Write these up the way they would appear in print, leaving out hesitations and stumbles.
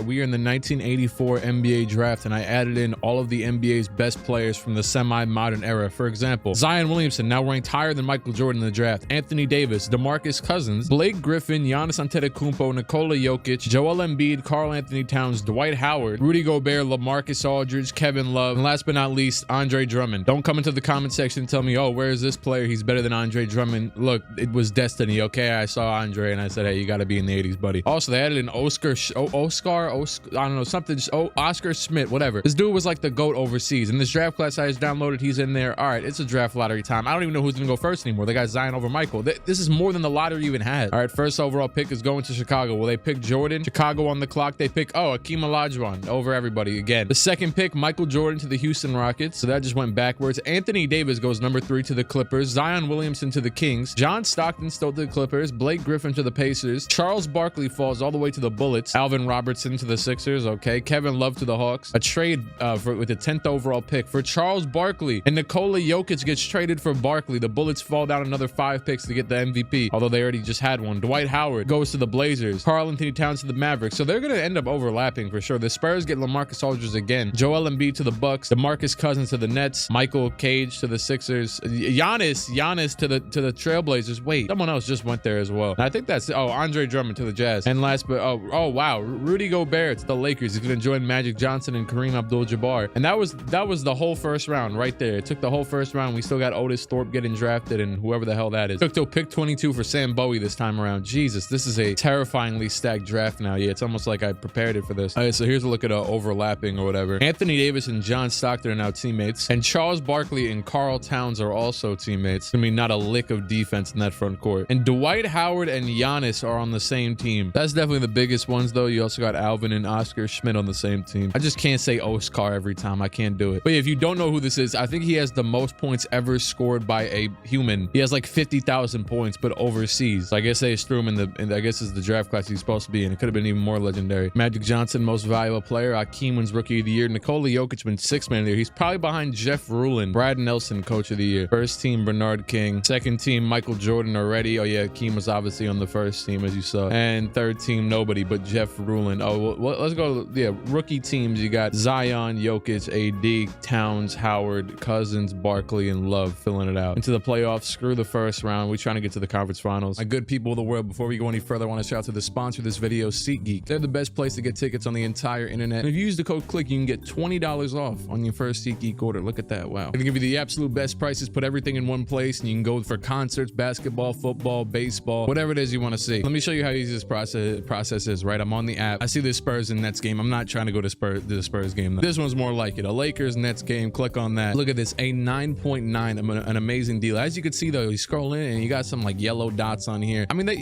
we are in the 1984 NBA draft, and I added in all of the NBA's best players from the semi-modern era. For example, Zion Williamson, now ranked higher than Michael Jordan in the draft, Anthony Davis, DeMarcus Cousins, Blake Griffin, Giannis Antetokounmpo, Nikola Jokic, Joel Embiid, Karl Anthony Towns, Dwight Howard, Rudy Gobert, LaMarcus Aldridge, Kevin Love, and last but not least, Andre Drummond. Don't come into the comment section and tell me, oh, where is this player? He's better than Andre Drummond. Look, it was destiny, okay? I saw Andre and I said, hey, you got to be in the 80s, buddy. Also, they added an Oscar, I don't know, something, Oscar Schmidt, whatever. This dude was like the GOAT overseas. In this draft class I just downloaded, he's in there. All right, it's a draft lottery time. I don't even know who's going to go first anymore. They got Zion over Michael. This is more than the lottery even had. All right, first overall pick is going to Chicago. Well, they pick Jordan. Chicago on the clock. They pick, Akeem Olajuwon over everybody again. The second pick, Michael Jordan to the Houston Rockets. So that just went backwards. Anthony Davis goes number 3 to the Clippers. Zion Williamson to the Kings. John Stockton still to the Clippers. Blake Griffin to the Pacers. Charles Barkley falls all the way to the Bullets. Alvin Robertson to the Sixers. Okay. Kevin Love to the Hawks. A trade with the 10th overall pick for Charles Barkley. And Nikola Jokic gets traded for Barkley. The Bullets fall down another 5 picks to get the MVP, although they already just had one. Dwight Howard goes to the Blazers. Karl Anthony Towns to the Mavericks. So they're going to end up overlapping for sure. The Spurs get LaMarcus Aldridge again. Joel Embiid to the Bucks. DeMarcus Cousins to the Nets. Michael Cage to the Sixers. Giannis to the Trailblazers. Wait, someone else just went there as well. And I think that's Andre Drummond to the Jazz. And last but wow, Rudy Gobert to the Lakers. He's going to join Magic Johnson and Kareem Abdul-Jabbar. And that was the whole first round right there. It took the whole first round. We still got Otis Thorpe getting drafted and whoever the hell that is. Took till pick 22 for Sam Bowie this time around. Jesus, this is a terrifyingly stacked draft now. Yeah, it's almost like I prepared it for this. All right, so here's a look at overlapping or whatever. Anthony Davis and John Stockton are now teammates, and Charles Barkley and Karl Towns are also teammates. I mean, not a lick of defense in that front court. And Dwight Howard and Giannis are on the same team. That's definitely the biggest ones, though. You also got Alvin and Oscar Schmidt on the same team. I just can't say Oscar every time. I can't do it. But yeah, if you don't know who this is, I think he has the most points ever scored by a human. He has like 50,000 points, but overseas. So I guess they just threw him in I guess it's the draft class he's supposed to be in. It could have been even more legendary. Magic Johnson, most valuable player. Akeem wins Rookie of the Year. Nikola Jokic wins 6th Man of the Year. He's probably behind Jeff Rulin. Brad Nelson, Coach of the Year. First team, Bernard King. Second team, Michael Jordan already. Oh yeah, Akeem was obviously on the first team, as you saw. And third team, nobody but Jeff Rulin. Oh, well, let's go. Yeah, rookie teams. You got Zion, Jokic, AD, Towns, Howard, Cousins, Barkley, and Love filling it out. Into the playoffs. Screw the first round. We're trying to get to the conference finals. My good people of the world, before we go any further, I want to shout out to the sponsor of this video, SeatGeek. They're the best place to get tickets on the entire internet. And if you use the code CLIQUE, you can get $20 off on your first SeatGeek order. Look at that. Wow. They're gonna give you the absolute best prices, put everything in one place, and you can go for concerts, basketball, football, baseball, whatever it is you want to see. Let me show you how easy this process is, right? I'm on the app. I see the Spurs and Nets game. I'm not trying to go to the Spurs game, though. This one's more like it. A Lakers Nets game. Click on that. Look at this. A 9.9. An amazing deal. As you can see, though, you scroll in and you got some like yellow dots on here. I mean, they,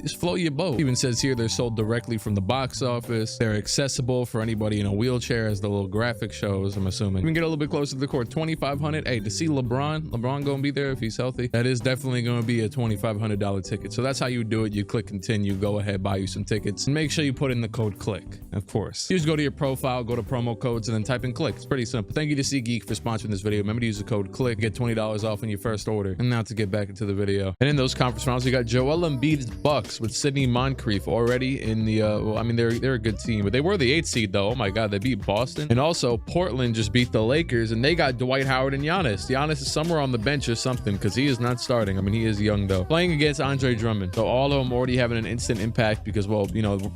just float your boat. It even says here they're sold directly from the box office. They're accessible for anybody in a wheelchair, as the little graphic shows, I'm assuming. We can get a little bit closer to the court. 2,500. Hey, to see LeBron gonna be there if he's healthy. That is definitely gonna be a $2,500 ticket. So that's how you do it. You click continue, go ahead, buy you some tickets, and make sure you put in the code CLIQUE, of course. You just go to your profile, go to promo codes, and then type in CLIQUE. It's pretty simple. Thank you to SeatGeek for sponsoring this video. Remember to use the code CLIQUE, get $20 off on your first order. And now to get back into the video. And in those conference finals, you got Joel Embiid's Bucks with Sidney Moncrief already in the well, I mean, they're a good team, but they were the 8th seed though. Oh my god, they beat Boston. And also Portland just beat the Lakers, and they got Dwight Howard and Giannis. Giannis is somewhere on the bench or something, because he is not starting. I mean, he is young though. Playing against Andre Drummond. So all of them already having an instant impact because, well,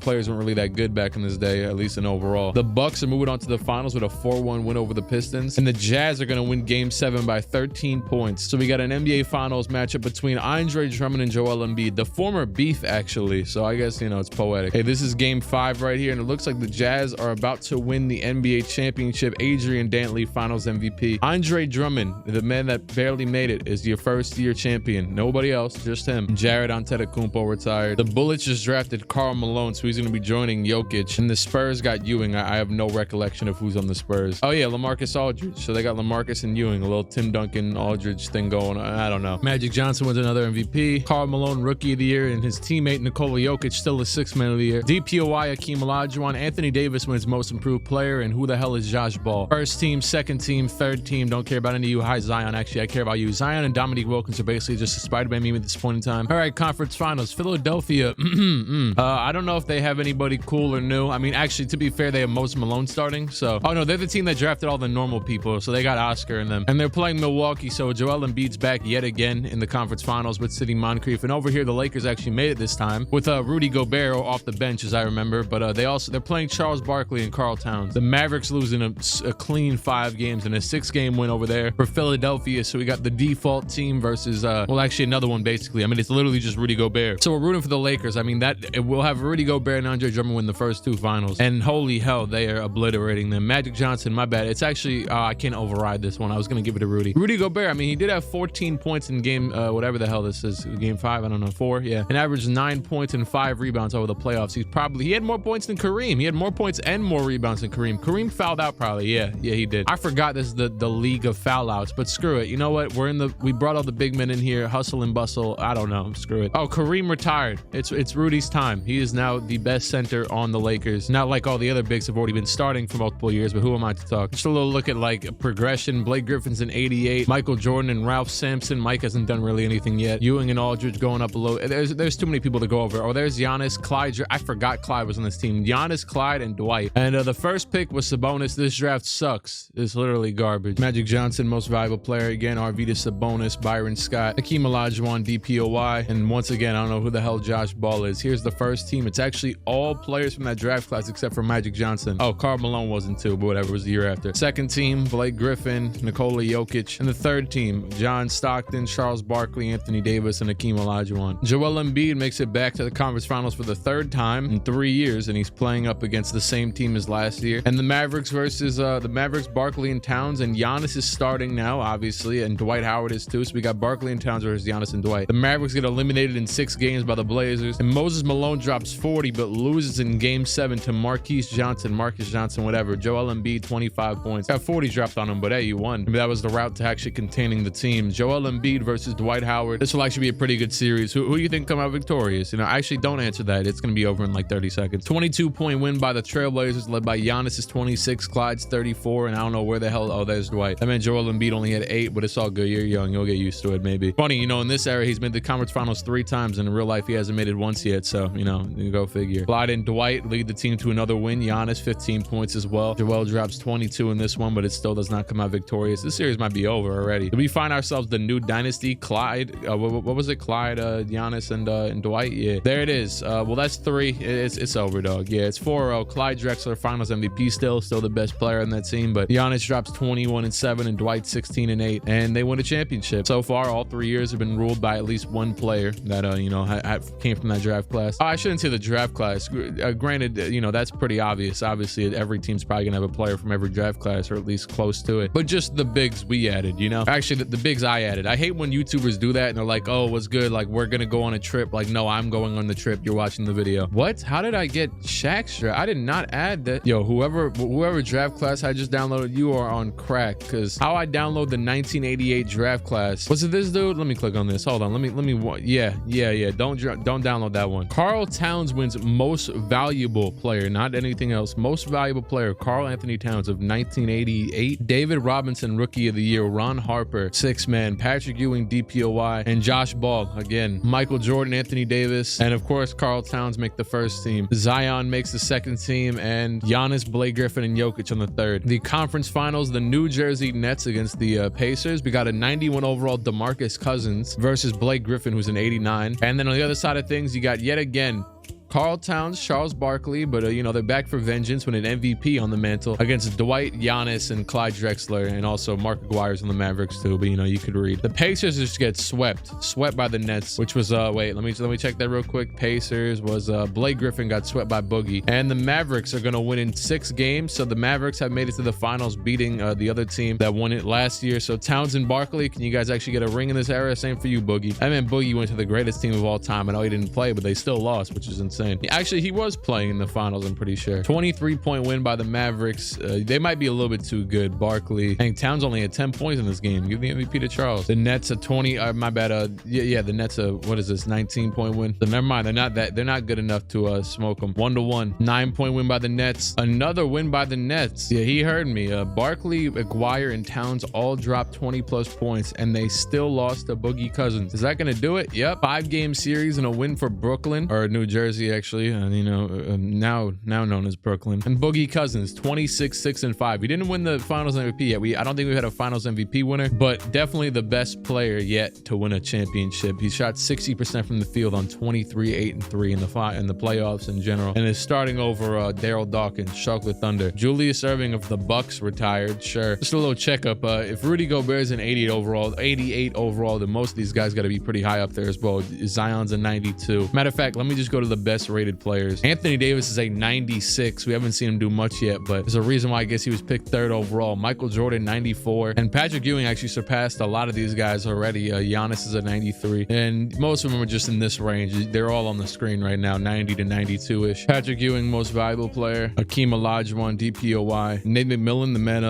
players weren't really that good back in this day, at least in overall. The Bucks are moving on to the finals with a 4-1 win over the Pistons, and the Jazz are going to win game 7 by 13 points. So we got an NBA finals matchup between Andre Drummond and Joel Embiid, the former beef actually. So I guess, it's poetic. Hey, this is game 5 right here, and it looks like the Jazz are about to win the NBA championship. Adrian Dantley finals MVP. Andre Drummond, the man that barely made it, is your first-year champion. Nobody else, just him. Jared Antetokounmpo retired. The Bullets just drafted Karl Malone, so he's going to be joining Jokic. And the Spurs got Ewing. I have no recollection of who's on the Spurs. Oh yeah, LaMarcus Aldridge. So they got LaMarcus and Ewing, a little Tim Duncan Aldridge thing going on. I don't know. Magic Johnson wins another MVP. Karl Malone Rookie of the Year, and his teammate Nikola Jokic still a 6th Man of the Year. DPOY Akeem Olajuwon. Anthony Davis wins Most Improved Player, and who the hell is Josh Ball? First team, second team, third team. Don't care about any of you. Hi Zion. Actually, I care about you. Zion and Dominique Wilkins are basically just a Spider-Man meme at this point in time. All right, conference finals. Philadelphia. I don't know if they have anybody cool or new. I mean, actually, to be fair, they have Moses Malone starting. So, oh no, they're the team that drafted all the normal people. So they got Oscar in them. And they're playing Milwaukee. So Joel Embiid's back yet again in the conference finals with City Moncrief. And over here, the Lakers actually made it this time with Rudy Gobert off the bench, as I remember. But they're playing Charles Barkley and Karl Towns. The Mavericks losing a clean 5 games and a 6-game win over there for Philadelphia. So we got the default team versus, well, actually another one basically. I mean, it's literally just Rudy Gobert. So we're rooting for the Lakers. I mean, we'll have Rudy Gobert and Andre Drummond win the first 2 finals. And holy hell, they are obliterating them. Magic Johnson, my bad. It's actually, I can't override this one. I was going to give it to Rudy. Rudy Gobert, I mean, he did have 14 points in game, whatever the hell this is, game 5, I don't know, 4, yeah. And averaged 9 points and 5 rebounds over the playoffs. He had more points than Kareem. He had more points and more rebounds than Kareem. Kareem fouled out probably, yeah, he did. I forgot this is the league of foul outs, but screw it. You know what? We brought all the big men in here, hustle and bustle. I don't know, screw it. Oh, Kareem retired. It's Rudy's time. He is now the best center on the Lakers. Not like all the other bigs have already been starting for multiple years, but who am I to talk? Just a little look at like progression. Blake Griffin's in 88. Michael Jordan and Ralph Sampson. Mike hasn't done really anything yet. Ewing and Aldridge going up a little. There's too many people to go over. Oh, there's Giannis, Clyde. I forgot Clyde was on this team. Giannis, Clyde, and Dwight. And the first pick was Sabonis. This draft sucks. It's literally garbage. Magic Johnson, most valuable player again. Arvydas Sabonis, Byron Scott, Hakeem Olajuwon, DPOY, and once again, I don't know who the hell Josh Ball is. Here's the first team. It's actually all players from that draft class except for Magic Johnson. Oh, Karl Malone wasn't too, but whatever, it was the year after. Second team, Blake Griffin, Nikola Jokic. And the third team, John Stockton, Charles Barkley, Anthony Davis, and Hakeem Olajuwon. Joel Embiid makes it back to the conference finals for the 3rd time in 3 years, and he's playing up against the same team as last year. And the Mavericks versus the Mavericks, Barkley and Towns, and Giannis is starting now, obviously, and Dwight Howard is too. So we got Barkley and Towns versus Giannis and Dwight. The Mavericks get eliminated in 6 games by the Blazers, and Moses Malone drops 40 but loses in game 7 to Marquise Johnson, whatever. Joel Embiid, 25 points. Got 40 dropped on him, but hey, you won. Maybe that was the route to actually containing the team. Joel Embiid versus Dwight Howard. This will actually be a pretty good series. Who do you think come out victorious? You know, actually don't answer that. It's going to be over in like 30 seconds. 22-point win by the Trailblazers led by Giannis is 26, Clyde's 34, and I don't know where the hell. Oh, there's Dwight. I mean, Joel Embiid only had 8, but it's all good. You're young. You'll get used to it maybe. Funny, you know, in this era, he's made the conference finals 3 times, and in real life, he hasn't made it once yet. So, you know, you go figure. Clyde and Dwight lead the team to another win. Giannis, 15 points as well. Joel drops 22 in this one, but it still does not come out victorious. This series might be over already. Do we find ourselves the new dynasty? Clyde, what was it? Clyde, Giannis, and Dwight? Yeah, there it is. Well, that's 3. It's over, dog. Yeah, it's 4-0. Clyde Drexler, finals MVP still the best player on that team, but Giannis drops 21-7 and Dwight 16-8, and they win a championship. So far, all 3 years have been ruled by at least one player that, you know, came from that draft class. Oh, I shouldn't say the draft class. Granted, you know, that's pretty obvious. Obviously, every team's probably gonna have a player from every draft class, or at least close to it. But just the bigs we added, you know? Actually, the bigs I added. I hate when YouTubers do that and they're like, oh, what's good? Like, we're gonna go on a trip. Like, no, I'm going on the trip. You're watching the video. What? How did I get Shaq's draft? I did not add that. Yo, whoever draft class I just downloaded, you are on crack. Because how I download the 1988 draft class. Was it this dude? Let me click on this. Hold on. Let me. Yeah. Don't download that one. Karl Towns wins most valuable player, not anything else. Most valuable player, Karl Anthony Towns of 1988. David Robinson, rookie of the year. Ron Harper, 6-man. Patrick Ewing, DPOY, and Josh Ball. Again, Michael Jordan, Anthony Davis, and of course, Karl Towns make the first team. Zion makes the second team, and Giannis, Blake Griffin, and Jokic on the third. The conference finals, the New Jersey Nets against the Pacers. We got a 91 overall DeMarcus Cousins versus Blake Griffin, who's an 89. And then on the other side of things, you got yet again Karl Towns, Charles Barkley, but you know, they're back for vengeance with an MVP on the mantle against Dwight, Giannis, and Clyde Drexler, and also Mark Aguirre's on the Mavericks too, but you know, you could read. The Pacers just get swept by the Nets, which was wait, let me check that real quick. Pacers was Blake Griffin got swept by Boogie, and the Mavericks are gonna win in 6 games. So the Mavericks have made it to the finals, beating the other team that won it last year. So Towns and Barkley, can you guys actually get a ring in this era? Same for you, Boogie. I mean, Boogie went to the greatest team of all time. I know he didn't play, but they still lost, which is insane. Actually, he was playing in the finals, I'm pretty sure. 23-point win by the Mavericks. They might be a little bit too good. Barkley. Dang, Towns only had 10 points in this game. Give the MVP to Charles. The Nets a 20. My bad. Yeah. The Nets a, what is this? 19-point win. So never mind. They're not good enough to smoke them. 1-1. 9-point win by the Nets. Another win by the Nets. Yeah, he heard me. Barkley, Aguirre, and Towns all dropped 20+ points, and they still lost to Boogie Cousins. Is that gonna do it? Yep. 5-game series and a win for Brooklyn or New Jersey. Jersey, actually, and now known as Brooklyn. And Boogie Cousins, 26, 6, and 5. He didn't win the Finals MVP yet. I don't think we had a Finals MVP winner, but definitely the best player yet to win a championship. He shot 60% from the field on 23, 8, and 3 in the playoffs in general, and is starting over Daryl Dawkins, Charlotte Thunder. Julius Erving of the Bucks retired. Sure, just a little checkup. If Rudy Gobert's an 88 overall, then most of these guys got to be pretty high up there as well. Zion's a 92. Matter of fact, let me just go to the best rated players. Anthony Davis is a 96. We haven't seen him do much yet, but there's a reason why I guess he was picked 3rd overall. Michael Jordan, 94. And Patrick Ewing actually surpassed a lot of these guys already. Giannis is a 93. And most of them are just in this range. They're all on the screen right now, 90 to 92-ish. Patrick Ewing, most valuable player. Akeem Olajuwon, DPOY. Nate McMillan, the man,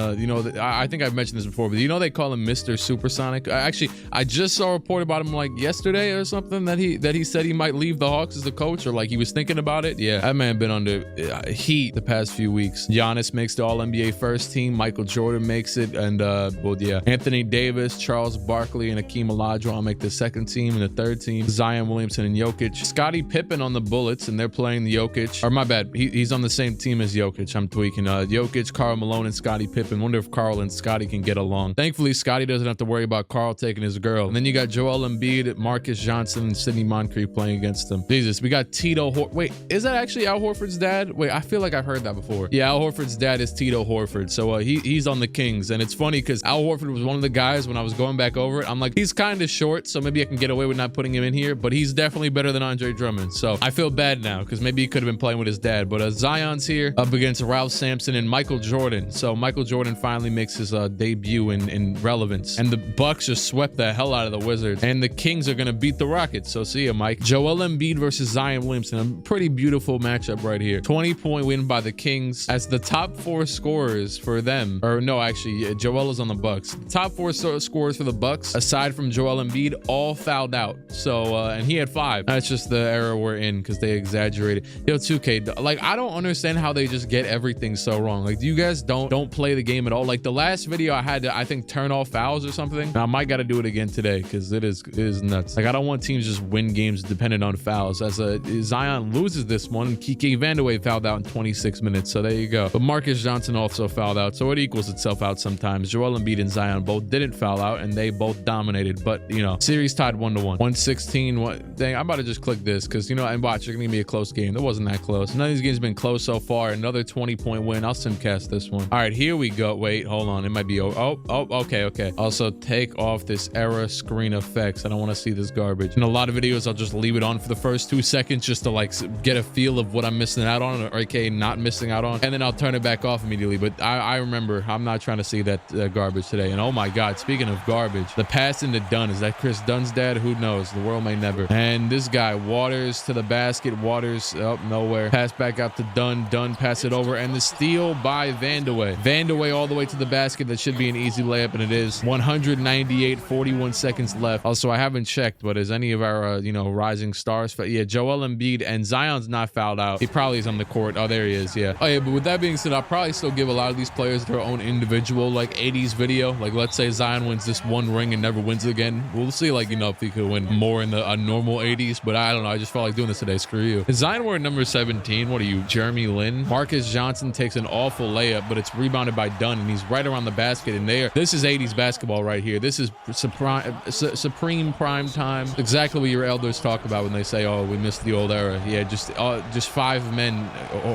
I think I've mentioned this before, but they call him Mr. Supersonic. Actually, I just saw a report about him like yesterday or something that he said he might leave the Hawks as the coach, or like he was thinking about it. Yeah, that man been under heat the past few weeks. Giannis makes the All-NBA first team. Michael Jordan makes it, and Anthony Davis, Charles Barkley, and Akeem Olajuwon make the second team and the third team. Zion Williamson and Jokic. Scottie Pippen on the Bullets, and they're playing the Jokic. Or my bad, he's on the same team as Jokic. I'm tweaking. Jokic, Karl Malone, and Scottie Pippen. Wonder if Karl and Scottie can get along. Thankfully, Scottie doesn't have to worry about Karl taking his girl. And then you got Joel Embiid, Marcus Johnson, and Sidney Moncrief playing against them. Jesus, we got Tito Wait, is that actually Al Horford's dad? Wait, I feel like I've heard that before. Yeah, Al Horford's dad is Tito Horford. So he's on the Kings. And it's funny because Al Horford was one of the guys when I was going back over it. I'm like, he's kind of short, so maybe I can get away with not putting him in here, but he's definitely better than Andre Drummond. So I feel bad now because maybe he could have been playing with his dad. But Zion's here up against Ralph Sampson and Michael Jordan. So Michael Jordan finally makes his debut in relevance. And the Bucks just swept the hell out of the Wizards. And the Kings are going to beat the Rockets. So see ya, Mike. Joel Embiid versus Zion Williamson. A pretty beautiful matchup right here. 20-point win by the Kings as the top 4 scorers for them. Or no, actually, Joel is on the Bucks. The top 4 scorers for the Bucks, aside from Joel Embiid, all fouled out. So, and he had 5. That's just the era we're in because they exaggerated. Yo, 2K, like, I don't understand how they just get everything so wrong. Like, you guys don't play the game at all. Like, the last video I had to, I think, turn off fouls or something. Now, I might got to do it again today because it is nuts. Like, I don't want teams just win games dependent on fouls. As Zion loses this one, Kike Vandeweghe fouled out in 26 minutes. So there you go. But Marcus Johnson also fouled out. So it equals itself out sometimes. Joel Embiid and Zion both didn't foul out and they both dominated. But, series tied 1-1. 116. Dang, I'm about to just click this because, and watch, it's going to be a close game. It wasn't that close. None of these games have been close so far. Another 20-point win. I'll simcast this one. All right, here we go. Wait, hold on. It might be okay. Also, take off this error screen effects. I don't want to see this garbage. In a lot of videos, I'll just leave it on for the first 2 seconds just to like get a feel of what I'm missing out on, or aka not missing out on, and then I'll turn it back off immediately. But I remember I'm not trying to see that garbage today. And oh my God, speaking of garbage, the pass into Dunn. Is that Chris Dunn's dad? Who knows? The world may never. And this guy, Waters to the basket. Waters up nowhere. Pass back out to Dunn. Dunn pass it over, and the steal by Vandeweghe. Vandeweghe all the way to the basket. That should be an easy layup, and it is. 198, 41 seconds left. Also, I haven't checked, but is any of our rising stars? Yeah, Joel Embiid, and Zion's not fouled out. He probably is on the court. Oh, there he is. Yeah. Oh yeah. But with that being said, I'll probably still give a lot of these players their own individual like 80s video. Like, let's say Zion wins this one ring and never wins again. We'll see, like, if he could win more in a normal 80s. But I don't know. I just felt like doing this today. Screw you. Is Zion wearing number 17? What are you, Jeremy Lin? Marcus Johnson takes an awful layup, but it's rebounded by Dunn, and he's right around the basket. And this is 80s basketball right here. This is supreme prime time. Exactly what your elders talk about when they say, "Oh, we missed the old era." Yeah, just 5 men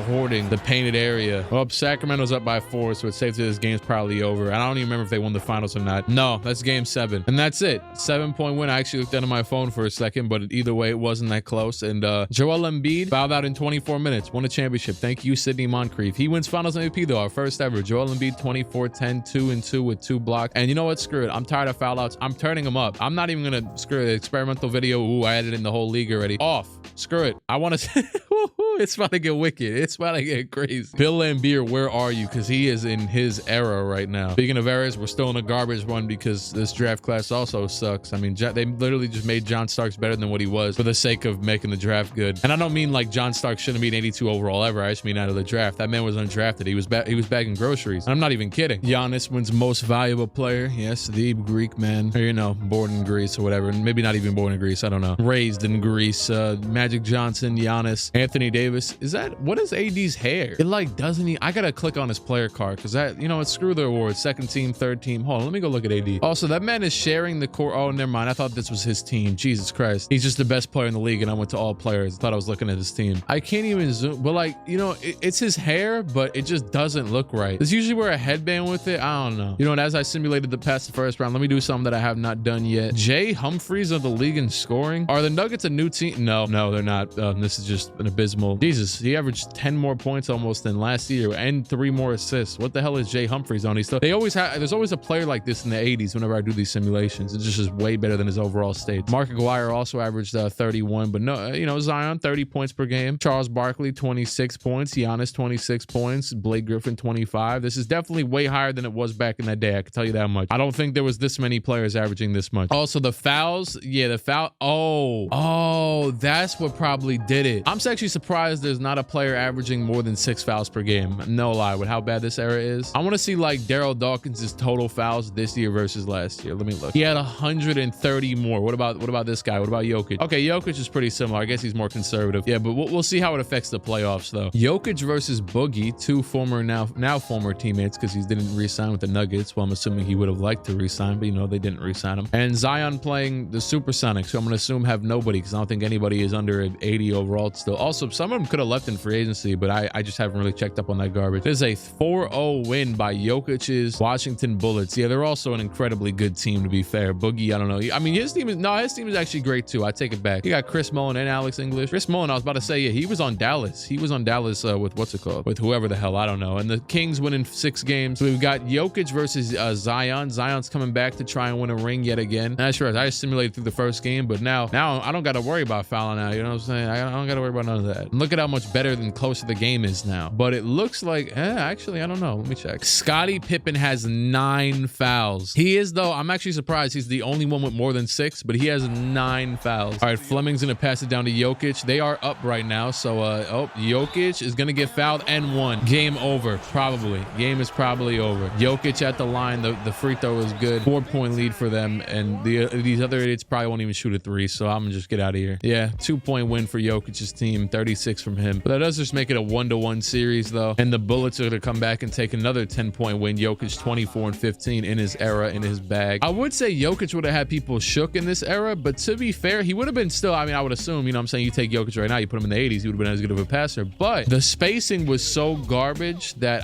hoarding the painted area. Well, Sacramento's up by 4, so it's safe that this game's probably over. I don't even remember if they won the finals or not. No, that's game 7, and that's it. 7-point win. I actually looked down at my phone for a second, but either way, it wasn't that close. And Joel Embiid fouled out in 24 minutes, won a championship. Thank you, Sidney Moncrief. He wins Finals MVP though, our first ever. Joel Embiid 24-10, 2-2 with 2 blocks. And you know what? Screw it. I'm tired of foul outs. I'm turning them up. I'm not even gonna screw it. Experimental video. Ooh, I added in the whole league already. Off. Screw it. I want to. It's about to get wicked. It's about to get crazy. Bill Lambier, where are you? Because he is in his era right now. Speaking of eras, we're still in a garbage one because this draft class also sucks. I mean, they literally just made John Starks better than what he was for the sake of making the draft good. And I don't mean like John Starks shouldn't be an 82 overall ever. I just mean out of the draft. That man was undrafted. He was bagging groceries. And I'm not even kidding. Giannis wins most valuable player. Yes, the Greek man. Or, you know, born in Greece or whatever. Maybe not even born in Greece. I don't know. Raised in Greece. Magic Johnson, Giannis, Anthony Davis. What is AD's hair? It like doesn't he? I gotta click on his player card because that, you know, it's screw the awards. Second team, third team. Hold on, let me go look at AD. Also, that man is sharing the court. Oh, never mind. I thought this was his team. Jesus Christ. He's just the best player in the league, and I went to all players. I thought I was looking at his team. I can't even zoom, but like, you know, it's his hair, but it just doesn't look right. Does he usually wear a headband with it? I don't know. You know, and as I simulated the past the first round, let me do something that I have not done yet. Jay Humphries of the league in scoring. Are the Nuggets a new team? No, they're not. This is just an abysmal. Jesus, he averaged 10 more points almost than last year and 3 more assists. What the hell is Jay Humphries on? There's always a player like this in the 80s whenever I do these simulations. It's just way better than his overall state. Mark Aguirre also averaged 31, but no, you know, Zion 30 points per game. Charles Barkley 26 points. Giannis 26 points. Blake Griffin 25. This is definitely way higher than it was back in that day. I can tell you that much. I don't think there was this many players averaging this much. Also, the fouls. Yeah, the foul. Oh, that's what probably did it. I'm actually surprised there's not a player averaging more than 6 fouls per game. No lie, with how bad this era is. I want to see like Daryl Dawkins' total fouls this year versus last year. Let me look. He had 130 more. What about this guy? What about Jokic? Okay, Jokic is pretty similar. I guess he's more conservative. Yeah, but we'll see how it affects the playoffs though. Jokic versus Boogie, 2 former now former teammates because he didn't re-sign with the Nuggets. Well, I'm assuming he would have liked to re-sign, but you know they didn't re-sign him. And Zion playing the Supersonics, who I'm gonna assume have nobody because I don't think anybody is under an 80 overall still. Also, some of them could have left in free agency, but I just haven't really checked up on that garbage. There's a 4-0 win by Jokic's Washington Bullets. Yeah, they're also an incredibly good team to be fair. Boogie, I don't know. I mean, his team is actually great too. I take it back. You got Chris Mullin and Alex English. Chris Mullin, I was about to say, yeah, he was on Dallas. He was on Dallas with what's it called? With whoever the hell, I don't know. And the Kings winning 6 games. So we've got Jokic versus Zion. Zion's coming back to try and win a ring yet again. Not sure. I simulated through the first game, but now I don't got to worry about fouling out. You know what I'm saying? I don't got to worry about none of that. And look at how much better than closer the game is now. But it looks like, actually, I don't know. Let me check. Scottie Pippen has 9 fouls. He is, though, I'm actually surprised he's the only one with more than 6, but he has 9 fouls. All right, Fleming's going to pass it down to Jokic. They are up right now. So, Jokic is going to get fouled and 1. Game over, probably. Game is probably over. Jokic at the line. The free throw is good. 4-point lead for them. And these other idiots probably won't even shoot a 3, so I'm going to just get out of here. Yeah, 2-point win for Jokic's team. 36 from him. But that does just make it a 1-1 series, though. And the Bullets are going to come back and take another 10-point win. Jokic 24 and 15 in his era, in his bag. I would say Jokic would have had people shook in this era, but to be fair, he would have been still, I mean, I would assume, you know what I'm saying, you take Jokic right now, you put him in the 80s, he would have been as good of a passer. But the spacing was so garbage that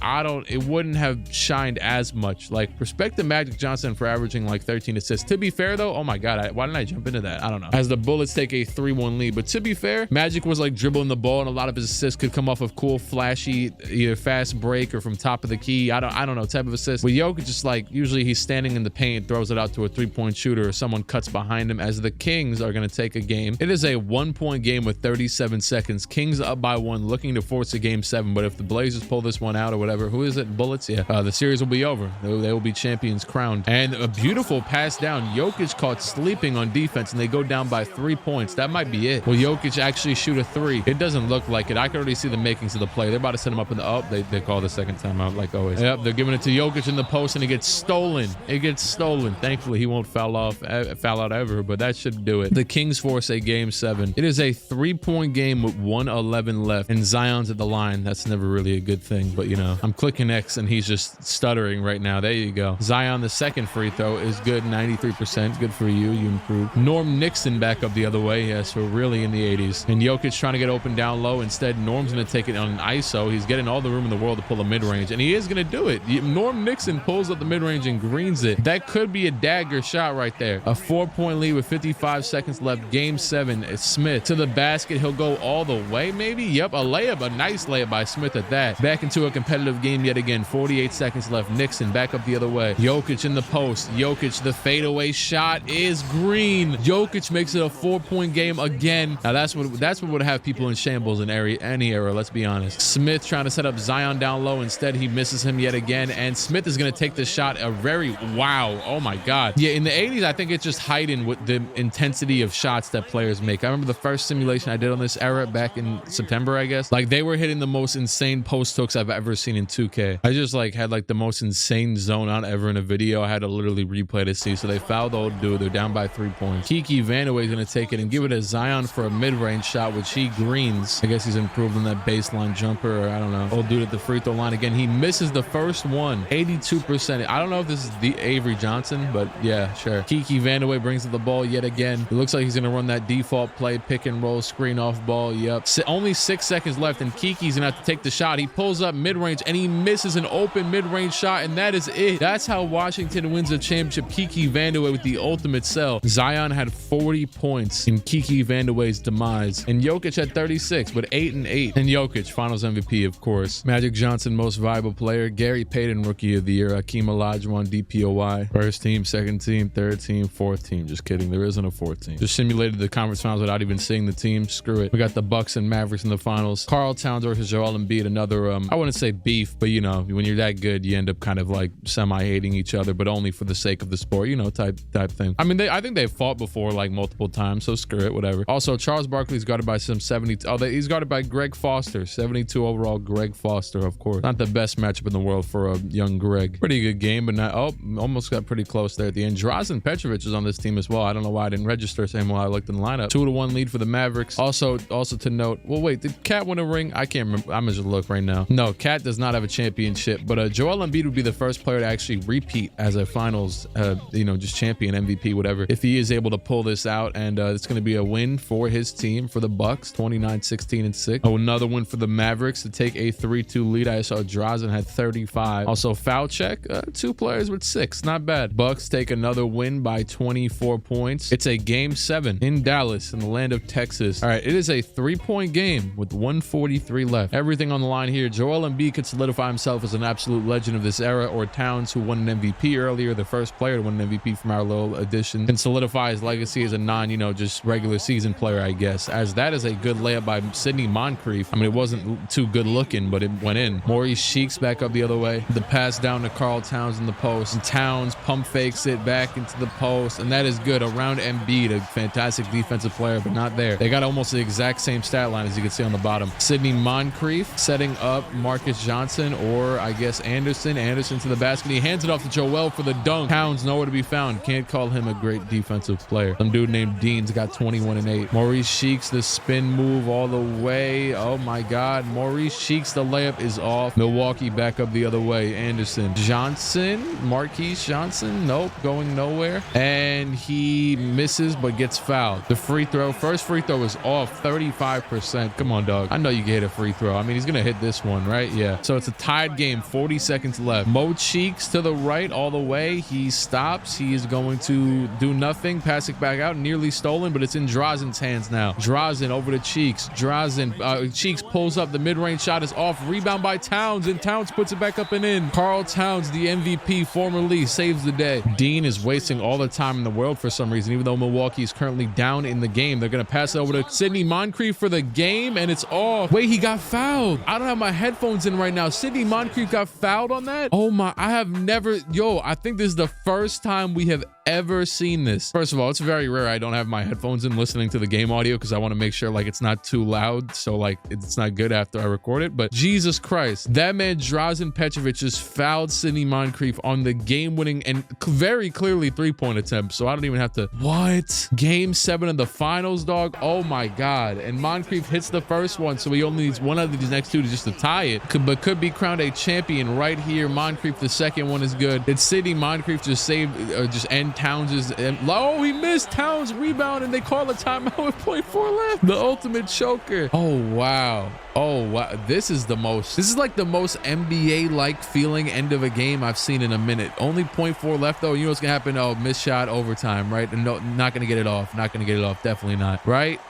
it wouldn't have shined as much. Like, respect to Magic Johnson for averaging like 13 assists. To be fair, though, oh my God, why didn't I jump into that? I don't know. As the Bullets take a 3-1 lead. But to be fair, Magic was like dribbling the ball, and a lot of his assists could come off of cool, flashy, either fast break or from top of the key. I don't know, type of assist. With Jokic, just like, usually he's standing in the paint, throws it out to a 3-point shooter, or someone cuts behind him. As the Kings are going to take a game. It is a 1-point game with 37 seconds. Kings up by 1, looking to force a game 7. But if the Blazers pull this one out or whatever, who is it? Bullets? Yeah. The series will be over. They will be champions crowned. And a beautiful pass down. Jokic caught sleeping on defense, and they go down by 3 points. That might be it. Will Jokic actually shoot a 3? It doesn't look like it. I can already see the makings of the play. They're about to set him up in the they call the second time out like always. Yep, they're giving it to Jokic in the post, and it gets stolen. It gets stolen. Thankfully, he won't foul out ever, but that should do it. The Kings force a game 7. It is a 3-point game with 1:11 left, and Zion's at the line. That's never really a good thing, but you know, I'm clicking X and he's just stuttering right now. There you go. Zion, the second free throw is good, 93%. Good for you. You improved. Norm Nixon back up the other way. Yes, we're really in the 80s. And Jokic trying to get open down low. Instead, Norm's going to take it on an ISO. He's getting all the room in the world to pull a mid-range, and he is going to do it. Norm Nixon pulls up the mid-range and greens it. That could be a dagger shot right there. A 4-point lead with 55 seconds left. Game 7. It's Smith to the basket. He'll go all the way, maybe. Yep, a layup. A nice layup by Smith at that. Back into a competitive game yet again. 48 seconds left. Nixon back up the other way. Jokic in the post. Jokic, the fadeaway shot is green. Jokic makes it a 4-point game again. Now that's what would have people in shambles. shambles in any era, let's be honest. Smith trying to set up Zion down low. Instead, he misses him yet again, and Smith is going to take the shot. Wow. Oh my God. Yeah, in the 80s, I think it just heightened with the intensity of shots that players make. I remember the first simulation I did on this era back in September, I guess. Like, they were hitting the most insane post hooks I've ever seen in 2K. I just like had like the most insane zone out ever in a video. I had to literally replay to see. So they fouled the old dude. They're down by 3 points. Kiki Vandeweghe is going to take it and give it to Zion for a mid-range shot, which he greens. I guess he's improved on that baseline jumper, or I don't know. Old dude at the free throw line again. He misses the first one. 82%. I don't know if this is the Avery Johnson, but yeah, sure. Kiki Vandeweghe brings up the ball yet again. It looks like he's going to run that default play, pick and roll, screen off ball. Yep. Only 6 seconds left, and Kiki's going to have to take the shot. He pulls up mid-range, and he misses an open mid-range shot, and that is it. That's how Washington wins a championship. Kiki Vandeweghe with the ultimate sell. Zion had 40 points in Kiki Vandeweghe's demise, and Jokic had 36 with 8 and 8. And Jokic, Finals MVP, of course. Magic Johnson, most valuable player. Gary Payton, Rookie of the Year. Akeem Olajuwon, DPOY. First team, second team, third team, fourth team. Just kidding. There isn't a fourth team. Just simulated the conference finals without even seeing the team. Screw it. We got the Bucks and Mavericks in the finals. Karl Towns versus Joel Embiid. Another, I wouldn't say beef, but you know, when you're that good, you end up kind of like semi-hating each other, but only for the sake of the sport, you know, type thing. I mean, I think they've fought before like multiple times, so screw it, whatever. Also, Charles Barkley's guarded by some 70. He's guarded by Greg Foster, 72 overall. Greg Foster, of course. Not the best matchup in the world for a young Greg. Pretty good game, but not. Oh, almost got pretty close there at the end. Drazen Petrovic is on this team as well. I don't know why I didn't register same way I looked in the lineup. 2-1 lead for the Mavericks. Also to note. Well, wait, did Cat win a ring? I can't remember. I'm gonna just look right now. No, Cat does not have a championship, but Joel Embiid would be the first player to actually repeat as a finals, you know, just champion, MVP, whatever, if he is able to pull this out. And it's going to be a win for his team, for the Bucks, 29-16-6. Oh, another win for the Mavericks to take a 3-2 lead. I saw Drazen had 35. Also, foul check, 2 players with 6. Not bad. Bucks take another win by 24 points. It's a game 7 in Dallas, in the land of Texas. All right, it is a 3-point game with 1:43 left. Everything on the line here. Joel Embiid could solidify himself as an absolute legend of this era, or Towns, who won an MVP earlier, the first player to win an MVP from our little edition, can solidify his legacy as a just regular season player, I guess, as that is a good layup by Sidney Moncrief. I mean, it wasn't too good looking, but it went in. Maurice Cheeks back up the other way. The pass down to Karl Towns in the post, and Towns pump fakes it back into the post, and that is good. Around Embiid, a fantastic defensive player, but not there. They got almost the exact same stat line as you can see on the bottom. Sidney Moncrief setting up Marcus Johnson, or I guess Anderson. Anderson to the basket. He hands it off to Joel for the dunk. Towns nowhere to be found. Can't call him a great defensive player. Some dude named Dean's got 21 and 8. Maurice Cheeks, the spin move all the way. Oh my God. Maurice Cheeks, the layup is off. Milwaukee back up the other way. Anderson. Johnson. Marquise Johnson. Nope. Going nowhere. And he misses but gets fouled. The free throw. First free throw is off. 35%. Come on, dog. I know you can hit a free throw. I mean, he's going to hit this one, right? Yeah. So it's a tied game. 40 seconds left. Mo Cheeks to the right all the way. He stops. He is going to do nothing. Pass it back out. Nearly stolen, but it's in Drazen's hands now. Drazen over to Cheeks. Drazen. Cheeks pulls up. The mid-range shot is off. Rebound by Towns, and Towns puts it back up and in. Karl Towns, the MVP, formerly, saves the day. Dean is wasting all the time in the world for some reason, even though Milwaukee is currently down in the game. They're going to pass it over to Sidney Moncrief for the game, and it's off. Wait, he got fouled. I don't have my headphones in right now. Sidney Moncrief got fouled on that? Oh my, I have never, I think this is the first time we have ever seen this. First of all, it's very rare I don't have my headphones in listening to the game audio, because I want to make sure like it's not too loud, so like it's not good after I record it. But Jesus Christ, that man Drazen Petrovic just fouled Sidney Moncrief on the game-winning and very clearly 3-point attempt, so I don't even have to. What? Game 7 of the finals, dog? Oh my God. And Moncrief hits the first one, so he only needs one of these next 2 to just to tie it, but could be crowned a champion right here. Moncrief, the second one is good. Did Sidney Moncrief just save, just end Towns' oh, he missed. Towns rebound, and they call a timeout with .4 left. The ultimate choker. Oh wow. Oh, wow. This is like the most NBA like feeling end of a game I've seen in a minute. Only 0.4 left though. You know what's gonna happen? Oh, missed shot, overtime, right? No, not gonna get it off. Not gonna get it off. Definitely not. Right?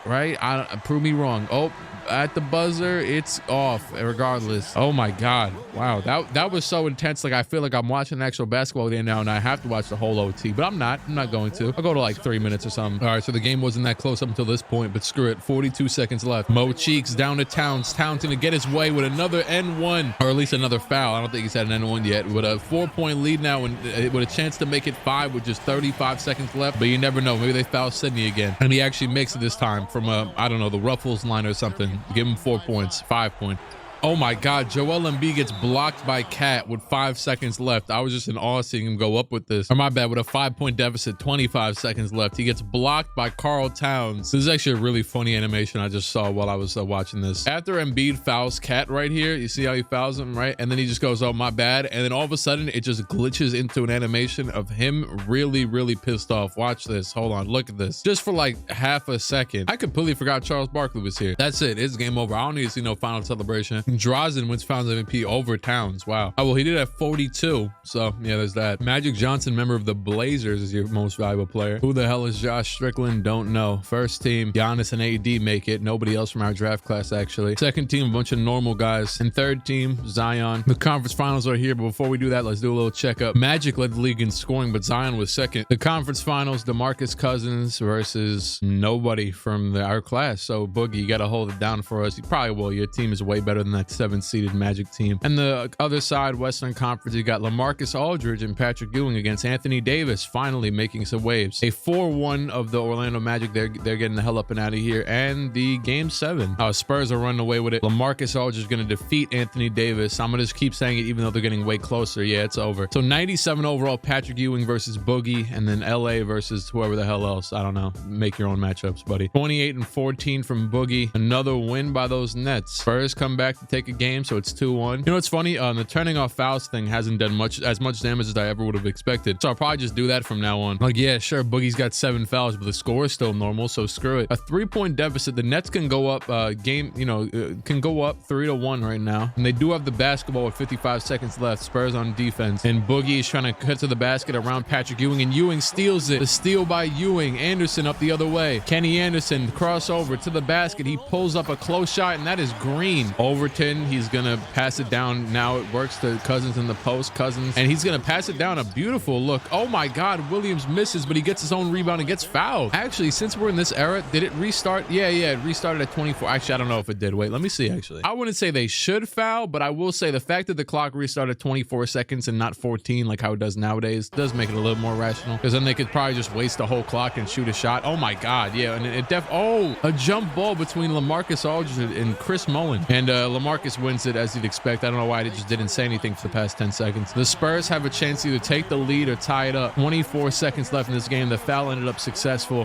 Prove me wrong. Oh, at the buzzer, it's off regardless. Oh my God. Wow. That was so intense. Like, I feel like I'm watching an actual basketball game now and I have to watch the whole OT, but I'm not going to. I'll go to like 3 minutes or something. All right. So the game wasn't that close up until this point, but screw it. 42 seconds left. Mo Cheeks down to Towns. Towns gonna get his way with another N1, or at least another foul. I don't think he's had an N1 yet. With a 4-point lead now and with a chance to make it 5 with just 35 seconds left, but you never know. Maybe they foul Sydney again. And he actually makes it this time from I don't know, the Ruffles line or something. Give him 4 points, 5 points. Oh my God, Joel Embiid gets blocked by Cat with 5 seconds left. I was just in awe seeing him go up with this. Or my bad, with a 5-point deficit, 25 seconds left. He gets blocked by Karl Towns. This is actually a really funny animation I just saw while I was watching this. After Embiid fouls Cat right here, you see how he fouls him, right? And then he just goes, oh, my bad. And then all of a sudden, it just glitches into an animation of him really, really pissed off. Watch this. Hold on. Look at this. Just for like half a second. I completely forgot Charles Barkley was here. That's it. It's game over. I don't need to see no final celebration. Drazen wins Finals MVP over Towns. Wow. Oh, well, he did have 42. So, yeah, there's that. Magic Johnson, member of the Blazers, is your most valuable player. Who the hell is Josh Strickland? Don't know. First team, Giannis and AD make it. Nobody else from our draft class, actually. Second team, a bunch of normal guys. And third team, Zion. The conference finals are here, but before we do that, let's do a little checkup. Magic led the league in scoring, but Zion was second. The conference finals, DeMarcus Cousins versus nobody from our class. So, Boogie, you got to hold it down for us. You probably will. Your team is way better than that 7th-seeded Magic team. And the other side, Western Conference, you got LaMarcus Aldridge and Patrick Ewing against Anthony Davis, finally making some waves. A 4-1 of the Orlando Magic. They're getting the hell up and out of here. And the game 7. Spurs are running away with it. LaMarcus Aldridge is going to defeat Anthony Davis. I'm going to just keep saying it even though they're getting way closer. Yeah, it's over. So 97 overall, Patrick Ewing versus Boogie, and then LA versus whoever the hell else. I don't know. Make your own matchups, buddy. 28-14 from Boogie. Another win by those Nets. Spurs come back to take a game, so it's 2-1. You know what's funny? The turning off fouls thing hasn't done as much damage as I ever would have expected. So I'll probably just do that from now on. Like, yeah, sure, Boogie's got 7 fouls, but the score is still normal, so screw it. A 3-point deficit. The Nets can go up can go up 3-1 right now. And they do have the basketball with 55 seconds left. Spurs on defense. And Boogie is trying to cut to the basket around Patrick Ewing, and Ewing steals it. The steal by Ewing. Anderson up the other way. Kenny Anderson crossover to the basket. He pulls up a close shot, and that is green. Overton, he's gonna pass it down. Now it works to Cousins in the post. Cousins, and he's gonna pass it down. A beautiful look. Oh my God, Williams misses, but he gets his own rebound and gets fouled. Actually, since we're in this era, did it restart? Yeah, it restarted at 24. Actually, I don't know if it did. Wait, let me see. Actually, I wouldn't say they should foul, but I will say the fact that the clock restarted 24 seconds and not 14 like how it does nowadays does make it a little more rational, because then they could probably just waste the whole clock and shoot a shot. Oh my God, yeah, and a jump ball between LaMarcus Aldridge and Chris Mullin, and LaMarcus wins it as you'd expect. I don't know why they just didn't say anything for the past 10 seconds. The Spurs have a chance to either take the lead or tie it up. 24 seconds left in this game. The foul ended up successful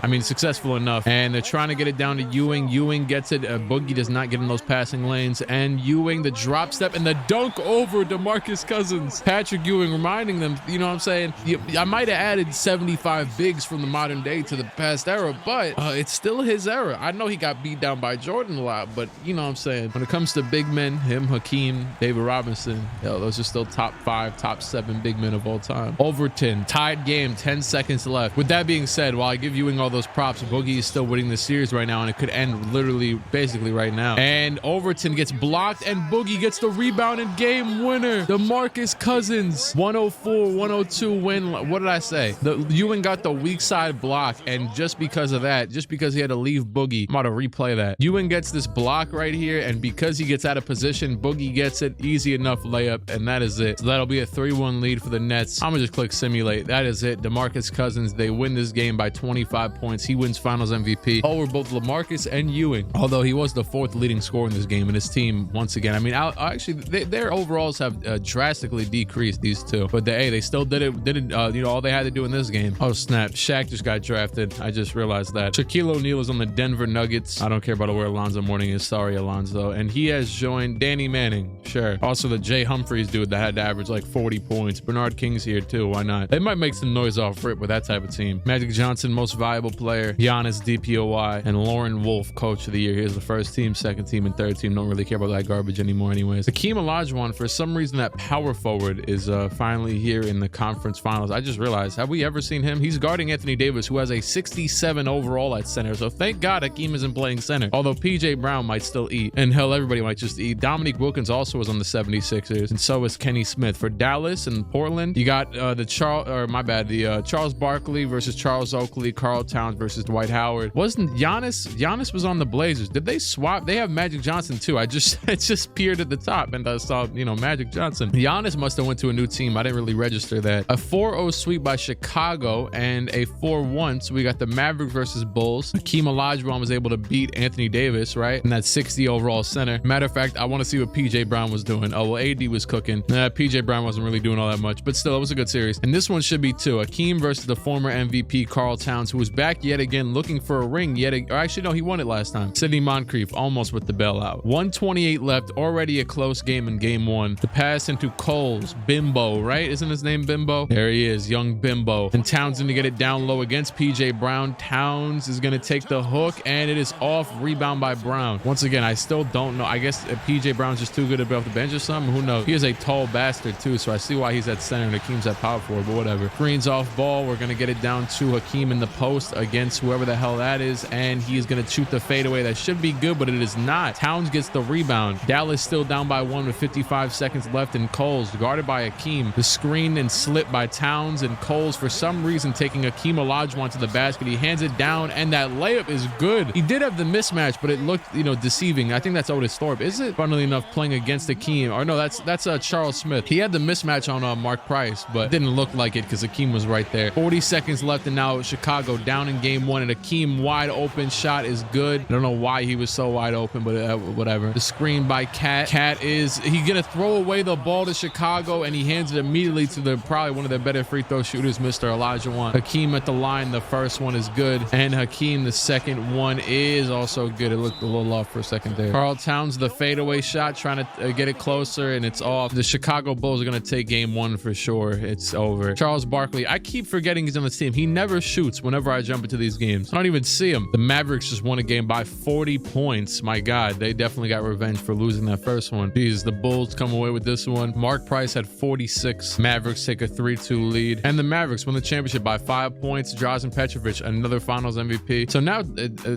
enough, and they're trying to get it down to Ewing. Ewing gets it. Boogie does not get in those passing lanes, and Ewing, the drop step and the dunk over DeMarcus Cousins. Patrick Ewing reminding them, you know what I'm saying? I might have added 75 bigs from the modern day to the past era, but it's still his era. I know he got beat down by Jordan a lot, but you know what I'm saying? When it comes to big men, him, Hakeem, David Robinson, those are still top 5, top 7 big men of all time. Overton, tied game, 10 seconds left. With that being said, while I give Ewing all those props, Boogie is still winning the series right now, and it could end literally, basically right now. And Overton gets blocked, and Boogie gets the rebound and game winner. DeMarcus Cousins, 104-102 win. What did I say? Ewing got the weak side block, and just because of that, just because he had to leave Boogie, I'm about to replay that. Ewing gets this block right here, and because he gets out of position, Boogie gets it. Easy enough layup, and that is it. So that'll be a 3-1 lead for the Nets. I'm gonna just click simulate. That is it. DeMarcus Cousins, they win this game by 25 points. He wins Finals MVP over both LaMarcus and Ewing, although he was the 4th leading scorer in this game. And his team, once again, I mean, actually, their overalls have drastically decreased, these two, but they still did it. All they had to do in this game. Oh snap, Shaq just got drafted. I just realized that. Shaquille O'Neal is on the Denver Nuggets. I don't care about where Alonzo Mourning is. Sorry, Alonzo. And he has join. Danny Manning, sure. Also the Jay Humphreys dude that had to average like 40 points. Bernard King's here too, why not? They might make some noise off rip with that type of team. Magic Johnson, most valuable player. Giannis, DPOY. And Lauren Wolf, coach of the year. Here's the first team, second team, and third team. Don't really care about that garbage anymore anyways. Hakeem Olajuwon, for some reason that power forward is finally here in the conference finals. I just realized, have we ever seen him? He's guarding Anthony Davis, who has a 67 overall at center. So thank God Hakeem isn't playing center. Although PJ Brown might still eat. And hell, everybody might just eat. Dominique Wilkins also was on the 76ers. And so is Kenny Smith. For Dallas and Portland, you got the Charles Barkley versus Charles Oakley, Karl Towns versus Dwight Howard. Wasn't Giannis was on the Blazers. Did they swap? They have Magic Johnson too. It just appeared at the top and I saw, Magic Johnson. Giannis must have went to a new team. I didn't really register that. A 4-0 sweep by Chicago and a 4-1. So we got the Mavericks versus Bulls. Hakeem Olajuwon was able to beat Anthony Davis, right? And that 60 overall center. Matter of fact, I want to see what PJ Brown was doing. Oh, well, AD was cooking. PJ Brown wasn't really doing all that much, but still, it was a good series. And this one should be too. Hakeem versus the former MVP Karl Towns, who was back yet again looking for a ring or actually, no, he won it last time. Sidney Moncrief almost with the bailout. 128 left, already a close game in game one. The pass into Coles, Bimbo, right? Isn't his name Bimbo? There he is, young Bimbo. And Towns going to get it down low against PJ Brown. Towns is going to take the hook and it is off, rebound by Brown. Once again, I still don't know. I guess PJ Brown's just too good to be off the bench or something. Who knows? He is a tall bastard too, so I see why he's at center and Hakeem's at power forward, but whatever. Green's off ball. We're going to get it down to Hakeem in the post against whoever the hell that is, and he's going to shoot the fadeaway. That should be good, but it is not. Towns gets the rebound. Dallas still down by 1 with 55 seconds left, and Coles guarded by Hakeem. The screen and slip by Towns, and Coles for some reason taking Hakeem Olajuwon to the basket. He hands it down, and that layup is good. He did have the mismatch, but it looked, deceiving. I think that's Otis Thorpe. Is it? Funnily enough, playing against Hakeem, or no, that's Charles Smith. He had the mismatch on Mark Price, but didn't look like it because Hakeem was right there. 40 seconds left, and now Chicago down in game one, and Hakeem wide open shot is good. I don't know why he was so wide open, but whatever. The screen by Cat. Cat is gonna throw away the ball to Chicago, and he hands it immediately to probably one of their better free throw shooters, Mr. Olajuwon. Hakeem at the line. The first one is good, and Hakeem the second one is also good. It looked a little off for a second there. Karl Towns the fadeaway shot, trying to get it closer, and it's off. The Chicago Bulls are gonna take game one for sure. It's over. Charles Barkley, I keep forgetting he's on this team. He never shoots whenever I jump into these games. I don't even see him. The Mavericks just won a game by 40 points. My God, they definitely got revenge for losing that first one. Jeez, the Bulls come away with this one. Mark Price had 46. Mavericks take a 3-2 lead. And the Mavericks win the championship by 5 points. Drazen Petrovic, another finals MVP. So now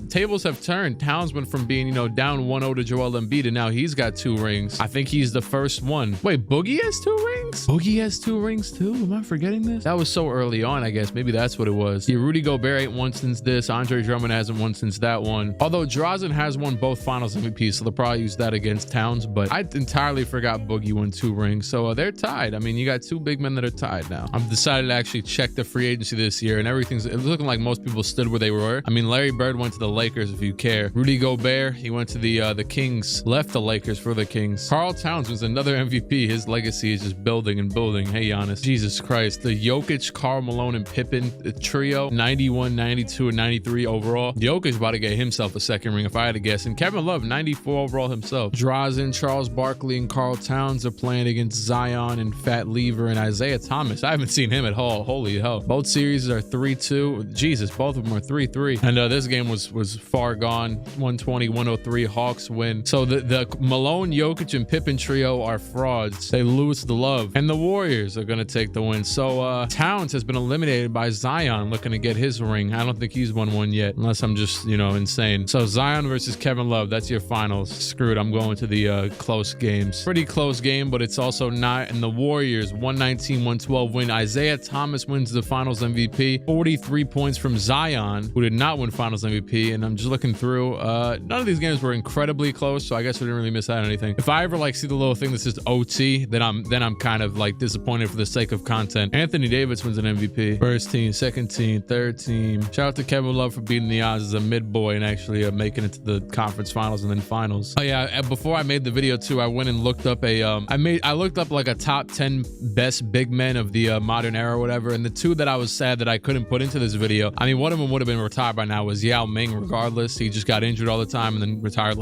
tables have turned. Towns went from being, down 1-0 to Joel Embiid, and now he's got 2 rings. I think he's the first one. Wait, Boogie has 2 rings? Boogie has 2 rings too? Am I forgetting this? That was so early on, I guess. Maybe that's what it was. Yeah, Rudy Gobert ain't won since this. Andre Drummond hasn't won since that one. Although Drazen has won both finals MVPs, so they'll probably use that against Towns, but I entirely forgot Boogie won 2 rings. So they're tied. I mean, you got 2 big men that are tied now. I've decided to actually check the free agency this year, and it's looking like most people stood where they were. I mean, Larry Bird went to the Lakers, if you care. Rudy Gobert, he went to the Kings, left the Lakers for the Kings. Karl Towns was another MVP. His legacy is just building and building. Hey, Giannis. Jesus Christ. The Jokic, Karl Malone, and Pippen trio, 91, 92, and 93 overall. Jokic about to get himself a second ring if I had to guess. And Kevin Love, 94 overall himself. Drazen, Charles Barkley, and Karl Towns are playing against Zion and Fat Lever and Isaiah Thomas. I haven't seen him at all. Holy hell. Both series are 3-2. Jesus, both of them are 3-3. And this game was far gone. 120-103. Hawks win. So the Malone, Jokic, and Pippen trio are frauds. They lose the love. And the Warriors are going to take the win. So Towns has been eliminated by Zion, looking to get his ring. I don't think he's won one yet, unless I'm just, insane. So Zion versus Kevin Love, that's your finals. Screw it, I'm going to the close games. Pretty close game, but it's also not. And the Warriors, 119-112 win. Isaiah Thomas wins the finals MVP. 43 points from Zion, who did not win finals MVP. And I'm just looking through. None of these games were incredibly close, so I guess we didn't really miss out on anything. If I ever see the little thing that says OT, then I'm kind of disappointed for the sake of content. Anthony Davis wins an MVP. First team, second team, third team. Shout out to Kevin Love for beating the odds as a mid boy and actually making it to the conference finals and then finals. Oh yeah, before I made the video too, I went and looked up I looked up a top 10 best big men of the modern era or whatever, and the 2 that I was sad that I couldn't put into this video, I mean, one of them would have been retired by now, was Yao Ming. Regardless, he just got injured all the time and then retired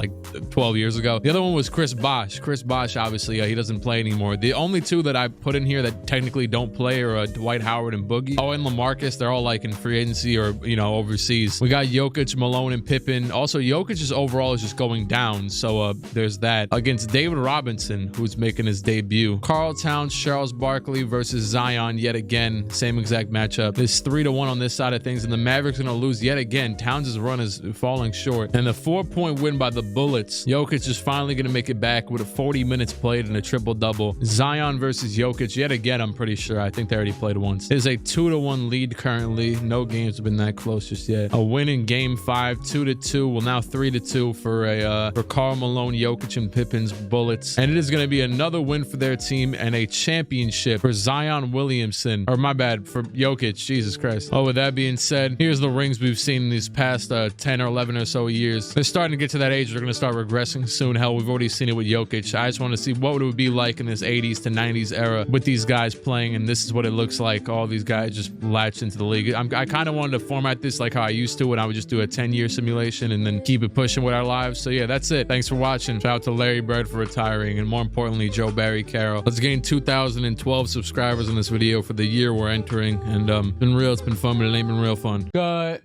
12 years ago. out. The other one was Chris Bosh. Chris Bosh, obviously, he doesn't play anymore. The only two that I put in here that technically don't play are Dwight Howard and Boogie. Oh, and LaMarcus, they're all like in free agency or, you know, overseas. We got Jokic, Malone, and Pippen. Also, Jokic's overall is just going down, so there's that. Against David Robinson, who's making his debut. Karl Towns, Charles Barkley versus Zion yet again. Same exact matchup. It's 3-1 on this side of things, and the Mavericks gonna lose yet again. Towns' run is falling short. And the 4-point win by the Bullets. Jokic is finally gonna make it back with 40 minutes played and a triple-double. Zion versus Jokic yet again, I'm pretty sure. I think they already played once. It is a 2-1 lead currently. No games have been that close just yet. A win in game 5, 2-2. Well, now 3-2 for Karl Malone, Jokic, and Pippen's Bullets. And it is gonna be another win for their team and a championship for Zion Williamson. Or my bad, for Jokic. Jesus Christ. Oh, with that being said, here's the rings we've seen in these past 10 or 11 or so years. They're starting to get to that age. They're going to start regressing soon. Hell, we've already seen it with Jokic. I just want to see what it would be like in this 80s to 90s era with these guys playing, and this is what it looks like. All these guys just latch into the league. I kind of wanted to format this like how I used to when I would just do a 10-year simulation and then keep it pushing with our lives. So yeah, that's it. Thanks for watching. Shout out to Larry Bird for retiring, and more importantly, Joe Barry Carroll. Let's gain 2,012 subscribers in this video for the year we're entering, and it's been real. It's been fun, but it ain't been real fun. Cut.